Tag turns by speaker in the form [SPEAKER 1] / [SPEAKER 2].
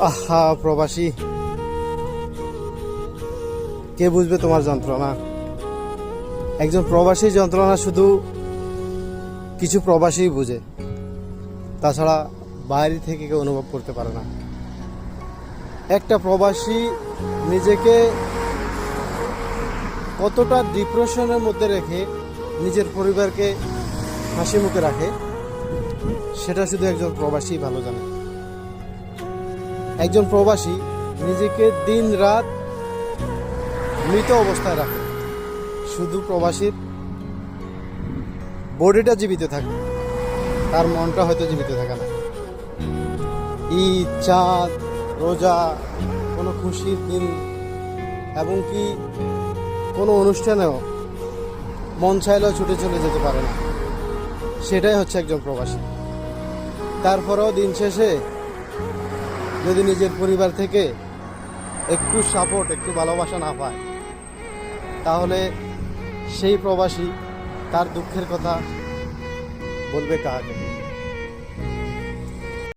[SPEAKER 1] আহা প্রবাসী, কে বুঝবে তোমার যন্ত্রণা? একজন প্রবাসী যন্ত্রণা শুধু কিছু প্রবাসী বুঝে, তাছাড়া বাইরে থেকে কেউ অনুভব করতে পারে না। একটা প্রবাসী নিজেকে কতটা ডিপ্রেশনের মধ্যে রেখে নিজের পরিবারকে হাসি মুখে রাখে, সেটা শুধু একজন প্রবাসী ভালো জানে। একজন প্রবাসী নিজেকে দিন রাত মৃত অবস্থায় রাখে, শুধু প্রবাসীর বডিটা জীবিত থাকে, তার মনটা হয়তো জীবিত থাকে না। ঈদ, চাঁদ, রোজা, কোনো খুশির দিন এবং কি কোনো অনুষ্ঠানেও মন চাইলেও ছুটে চলে যেতে পারে না। সেটাই হচ্ছে একজন প্রবাসী। তারপরেও দিন শেষে যদি নিজের পরিবার থেকে একটু সাপোর্ট, একটু ভালোবাসা না পায়, তাহলে সেই প্রবাসী তার দুঃখের কথা বলবে কাকে?